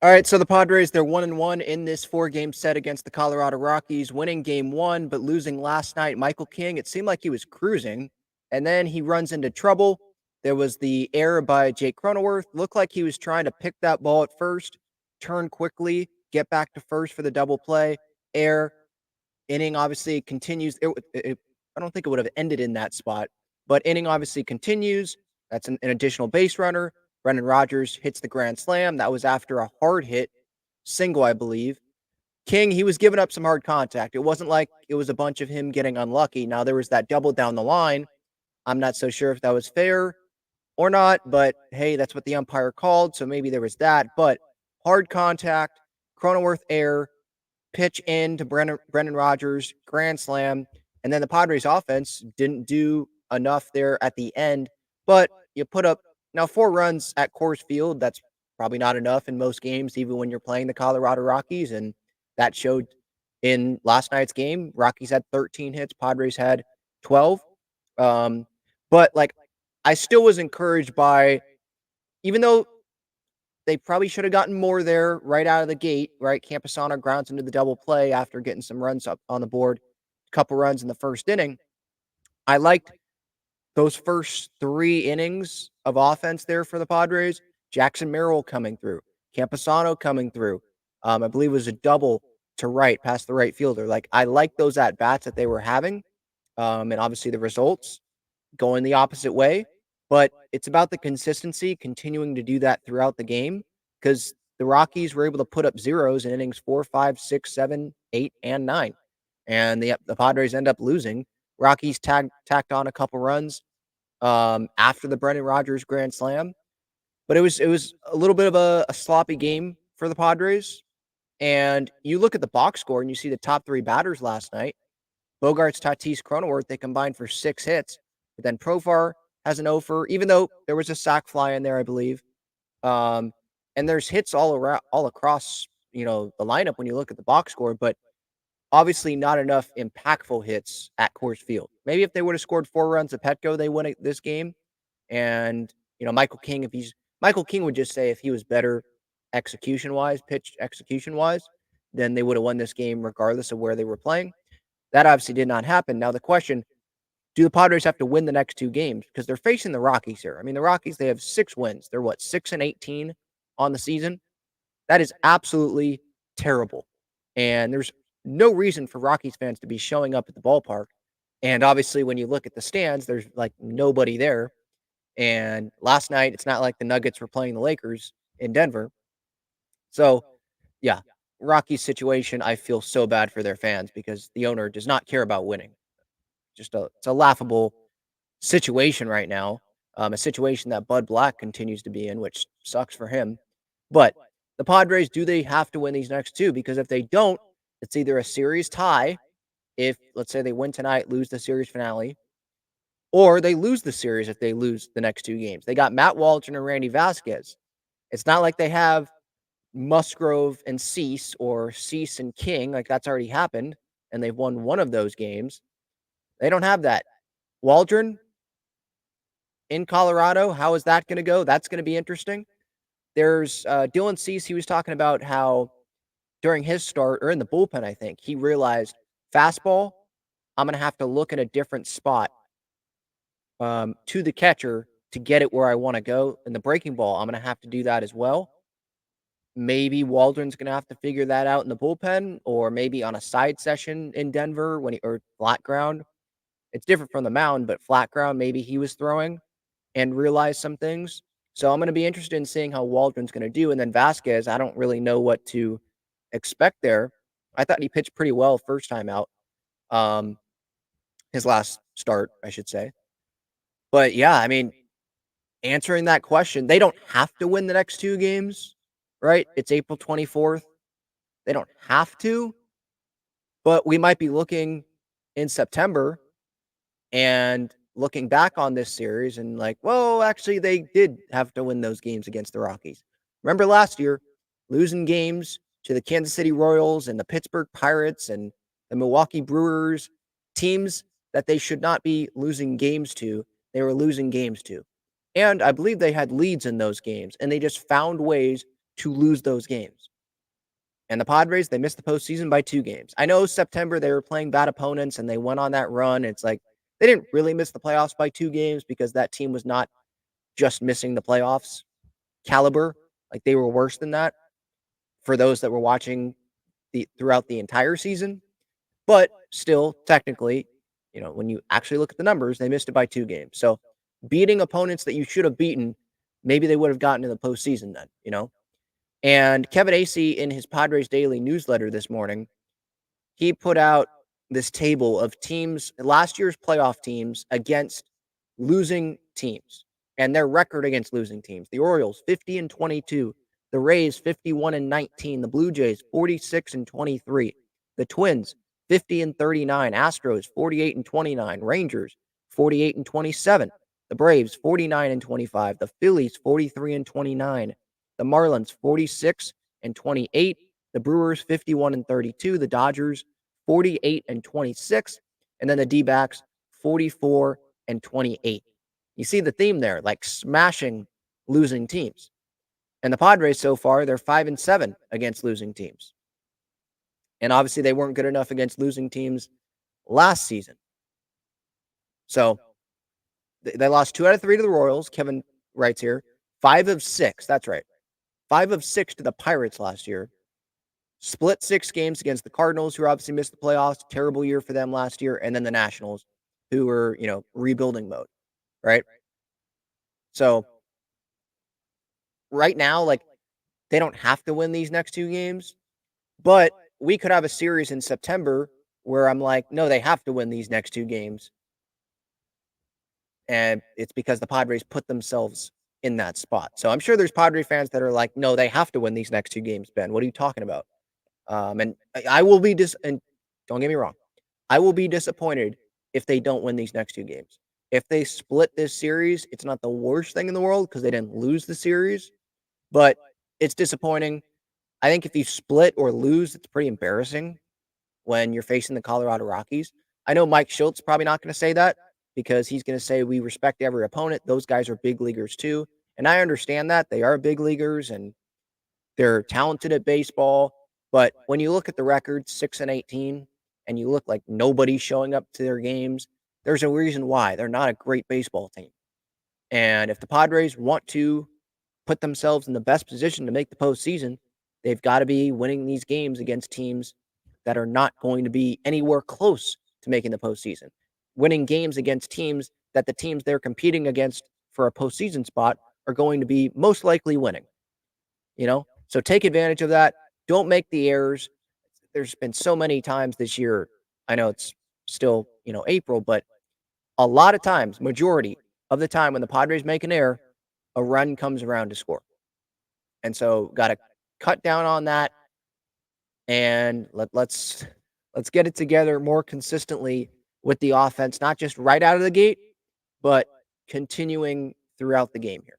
All right, so the Padres, they're 1-1 in this four-game set against the Colorado Rockies, winning game one, but losing last night. Michael King, it seemed like he was cruising, and then he runs into trouble. There was the error by Jake Cronenworth. Looked like he was trying to pick that ball at first, turn quickly, get back to first for the double play. Error. Inning obviously continues. I don't think it would have ended in that spot, but inning obviously continues. That's an additional base runner. Brendan Rodgers hits the grand slam. That was after a hard hit single, I believe. King, he was giving up some hard contact. It wasn't like it was a bunch of him getting unlucky. Now, there was that double down the line. I'm not so sure if that was fair or not, but hey, that's what the umpire called. So maybe there was that. But hard contact, Cronenworth error, pitch in to Brendan Rodgers, grand slam. And then the Padres offense didn't do enough there at the end. But you put up now 4 runs at Coors Field. That's probably not enough in most games, even when you're playing the Colorado Rockies. And that showed in last night's game. Rockies had 13 hits, Padres had 12. Um, but like, I still was encouraged by, even though they probably should have gotten more there right out of the gate, right? Campusano grounds into the double play after getting some runs up on the board, a couple runs in the first inning. I liked those first 3 innings of offense there for the Padres. Jackson Merrill coming through, Campusano coming through. I believe it was a double to right past the right fielder. Like, I like those at bats that they were having, and obviously the results going the opposite way. But it's about the consistency, continuing to do that throughout the game, because the Rockies were able to put up zeros in innings 4, 5, 6, 7, 8, and 9. And the Padres end up losing. Rockies tacked on a couple runs after the Brendan Rodgers grand slam. But it was a little bit of a sloppy game for the Padres. And you look at the box score and you see the top 3 batters last night. Bogarts, Tatis, Cronenworth, they combined for 6 hits. But then Profar has an offer, even though there was a sac fly in there, I believe. Um, and there's hits all around, all across, the lineup when you look at the box score. But obviously, not enough impactful hits at Coors Field. Maybe if they would have scored 4 runs at Petco, they win this game. And Michael King, if he's Michael King would just say if he was better execution wise, pitch execution wise, then they would have won this game regardless of where they were playing. That obviously did not happen. Now the question, do the Padres have to win the next 2 games? Because they're facing the Rockies here. I mean, the Rockies, they have 6 wins. They're what, 6-18 on the season? That is absolutely terrible. And there's no reason for Rockies fans to be showing up at the ballpark. And obviously, when you look at the stands, there's like nobody there. And last night, it's not like the Nuggets were playing the Lakers in Denver. So, yeah, Rockies situation, I feel so bad for their fans because the owner does not care about winning. It's a laughable situation right now. A situation that Bud Black continues to be in, which sucks for him. But the Padres, do they have to win these next 2? Because if they don't, it's either a series tie, if let's say they win tonight, lose the series finale, or they lose the series if they lose the next 2 games. They got Matt Waldron and Randy Vasquez. It's not like they have Musgrove and Cease or Cease and King, like that's already happened, and they've won one of those games. They don't have that. Waldron in Colorado, how is that going to go? That's going to be interesting. There's Dylan Cease. He was talking about how during his start or in the bullpen, I think he realized fastball, I'm going to have to look at a different spot to the catcher to get it where I want to go. And the breaking ball, I'm going to have to do that as well. Maybe Waldron's going to have to figure that out in the bullpen, or maybe on a side session in Denver or flat ground. It's different from the mound, but flat ground, maybe he was throwing and realized some things. So I'm going to be interested in seeing how Waldron's going to do. And then Vasquez, I don't really know what to expect there. I thought he pitched pretty well first time out. Um, his last start, I should say. But yeah, I mean, answering that question, they don't have to win the next 2 games, right? It's April 24th. They don't have to, but we might be looking in September and looking back on this series and like, well, actually, they did have to win those games against the Rockies. Remember last year, losing games to the Kansas City Royals and the Pittsburgh Pirates and the Milwaukee Brewers, teams that they should not be losing games to, they were losing games to. And I believe they had leads in those games, and they just found ways to lose those games. And the Padres, they missed the postseason by 2 games. I know September they were playing bad opponents and they went on that run. It's like they didn't really miss the playoffs by 2 games because that team was not just missing the playoffs caliber. Like they were worse than that for those that were watching throughout the entire season. But still, technically, when you actually look at the numbers, they missed it by 2 games. So beating opponents that you should have beaten, maybe they would have gotten to the postseason then. And Kevin Acee in his Padres Daily newsletter this morning, he put out this table of teams, last year's playoff teams against losing teams and their record against losing teams. The Orioles 50-22, the Rays 51-19, the Blue Jays 46-23, the Twins 50-39, Astros 48-29, Rangers 48-27, the Braves 49-25, the Phillies 43-29, the Marlins 46-28, the Brewers 51-32, the Dodgers 48-26, and then the D-backs 44-28. You see the theme there, like smashing losing teams. And the Padres so far, they're 5-7 against losing teams. And obviously they weren't good enough against losing teams last season. So they lost 2 out of 3 to the Royals. Kevin writes here, 5 of 6. That's right. 5 of 6 to the Pirates last year. Split 6 games against the Cardinals, who obviously missed the playoffs. Terrible year for them last year. And then the Nationals, who were, rebuilding mode, right? So right now, like, they don't have to win these next 2 games, but we could have a series in September where I'm like, no, they have to win these next 2 games. And it's because the Padres put themselves in that spot. So I'm sure there's Padre fans that are like, no, they have to win these next 2 games, Ben. What are you talking about? And I will be and don't get me wrong, I will be disappointed if they don't win these next 2 games. If they split this series, it's not the worst thing in the world because they didn't lose the series, but it's disappointing. I think if you split or lose, it's pretty embarrassing when you're facing the Colorado Rockies. I know Mike Schultz probably not going to say that because he's going to say we respect every opponent. Those guys are big leaguers too. And I understand that. They are big leaguers and they're talented at baseball. But when you look at the records, 6-18, and you look like nobody's showing up to their games, there's a reason why. They're not a great baseball team. And if the Padres want to put themselves in the best position to make the postseason, they've got to be winning these games against teams that are not going to be anywhere close to making the postseason. Winning games against teams that the teams they're competing against for a postseason spot are going to be most likely winning. So take advantage of that. Don't make the errors. There's been so many times this year. I know it's still, April, but a lot of times, majority of the time when the Padres make an error, a run comes around to score. And so got to cut down on that and let's get it together more consistently with the offense, not just right out of the gate, but continuing throughout the game here.